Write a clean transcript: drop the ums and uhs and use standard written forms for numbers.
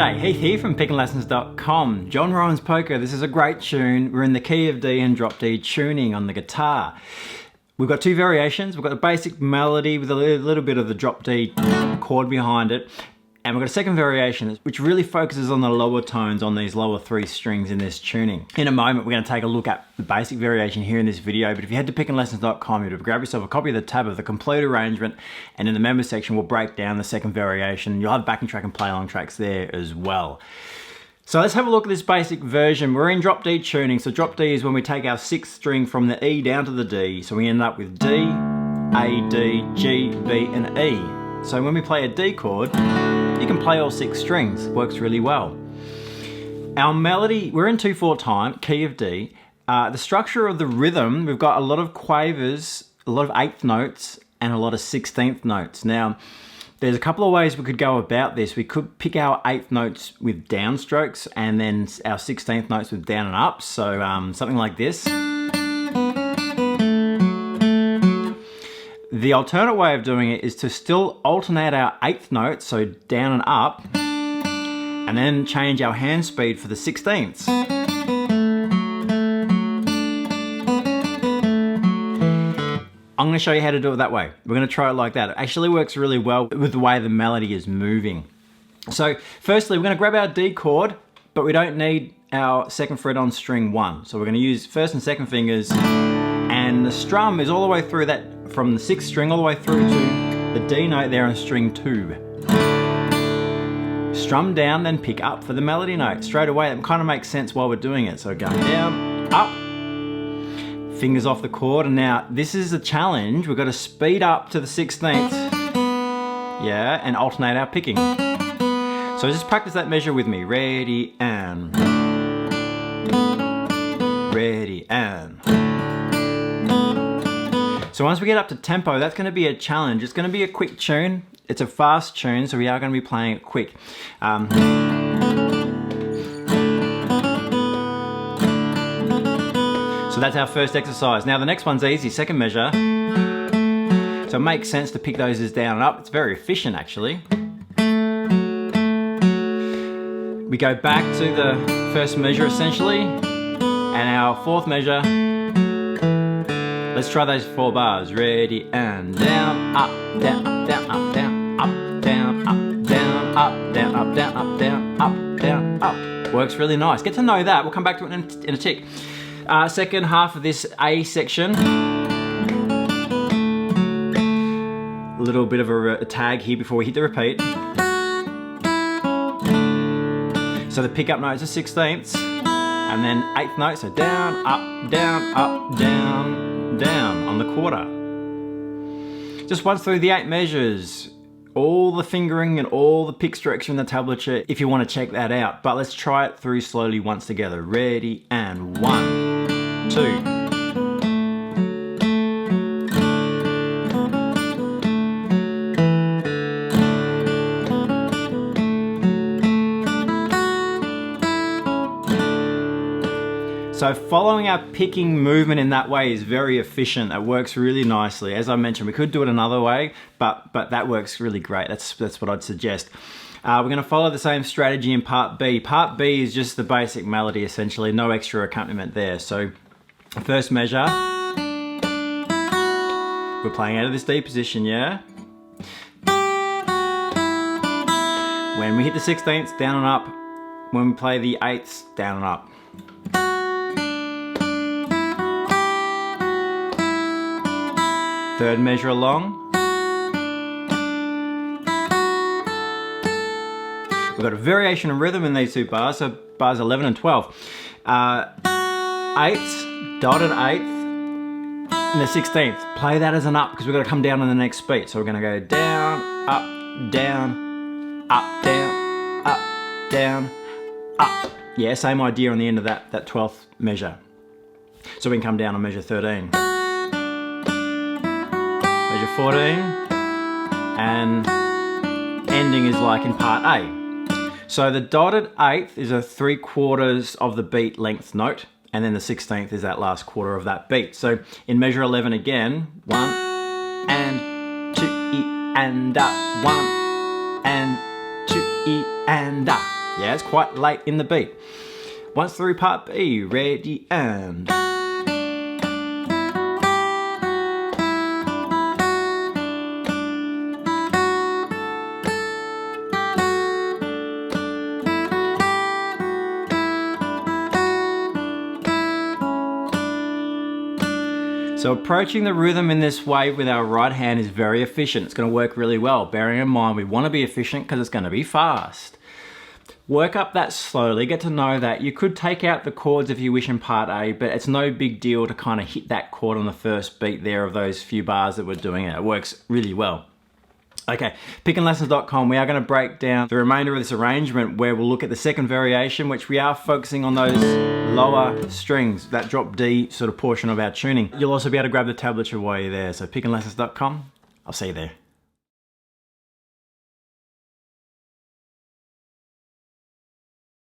G'day, Heath here from pickinglessons.com. John Rowan's Polka. This is a great tune. We're in the key of D and drop D tuning on the guitar. We've got two variations. We've got a basic melody with a little bit of the drop D chord behind it. And we've got a second variation which really focuses on the lower tones on these lower three strings in this tuning. In a moment, we're going to take a look at the basic variation here in this video, but if you head to pickinglessons.com, you'll grab yourself a copy of the tab of the complete arrangement, and in the members section, we'll break down the second variation. You'll have backing track and play along tracks there as well. So let's have a look at this basic version. We're in drop D tuning. So drop D is when we take our sixth string from the E down to the D. So we end up with D, A, D, G, B, and E. So when we play a D chord, you can play all six strings. It works really well. Our melody, we're in 2/4 time, key of D. The structure of the rhythm, we've got a lot of quavers, a lot of eighth notes, and a lot of 16th notes. Now, there's a couple of ways we could go about this. We could pick our eighth notes with downstrokes and then our 16th notes with down and up. So something like this. The alternate way of doing it is to still alternate our eighth notes, so down and up, and then change our hand speed for the 16ths. I'm going to show you how to do it that way. We're going to try it like that. It actually works really well with the way the melody is moving. So firstly, we're going to grab our D chord, but we don't need our second fret on string 1. So we're going to use first and second fingers, and the strum is all the way through that, from the 6th string all the way through to the D note there on string 2. Strum down, then pick up for the melody note. Straight away, that kind of makes sense while we're doing it. So going down, up, fingers off the chord, and now this is a challenge. We've got to speed up to the 16th, yeah, and alternate our picking. So just practice that measure with me. Ready and, ready and. So once we get up to tempo, that's going to be a challenge. It's going to be a quick tune. It's a fast tune, so we are going to be playing it quick. So that's our first exercise. Now the next one's easy, second measure. So it makes sense to pick those as down and up. It's very efficient actually. We go back to the first measure essentially, and our fourth measure. Let's try those 4 bars. Ready and down, up, down, up, down, up, down, up, down, up, down, up, down, up, down, up, down, up, down, up. Works really nice. Get to know that. We'll come back to it in a tick. Second half of this A section. A little bit of a tag here before we hit the repeat. So the pickup notes are 16ths, and then 8th note, so down, up, down, up, down, down on the quarter. Just once through the 8 measures, all the fingering and all the pick strokes in the tablature if you want to check that out. But let's try it through slowly once together. Ready and 1, 2. So following our picking movement in that way is very efficient. It works really nicely. As I mentioned, we could do it another way, but that works really great. That's what I'd suggest. We're going to follow the same strategy in part B. Part B is just the basic melody essentially, no extra accompaniment there. So first measure, we're playing out of this D position, yeah? When we hit the 16ths, down and up. When we play the 8ths, down and up. Third measure along. We've got a variation of rhythm in these 2 bars, so bars 11 and 12. 8th, dotted 8th, and the 16th. Play that as an up because we've got to come down on the next beat. So we're going to go down, up, down, up, down, up, down, up. Yeah, same idea on the end of that 12th measure. So we can come down on measure 13. Measure 14, and ending is like in part A. So the dotted 8th is a 3/4 of the beat length note, and then the 16th is that last quarter of that beat. So in measure 11 again, 1 and 2 E and up, 1 and 2 E and up. Yeah, it's quite late in the beat. Once through part B, ready and... So approaching the rhythm in this way with our right hand is very efficient. It's going to work really well. Bearing in mind we want to be efficient because it's going to be fast. Work up that slowly, get to know that. You could take out the chords if you wish in part A, but it's no big deal to kind of hit that chord on the first beat there of those few bars that we're doing it. It works really well. Okay, pickandlessons.com, we are going to break down the remainder of this arrangement where we'll look at the second variation, which we are focusing on those lower strings, that drop D sort of portion of our tuning. You'll also be able to grab the tablature while you're there. So pickandlessons.com, I'll see you there.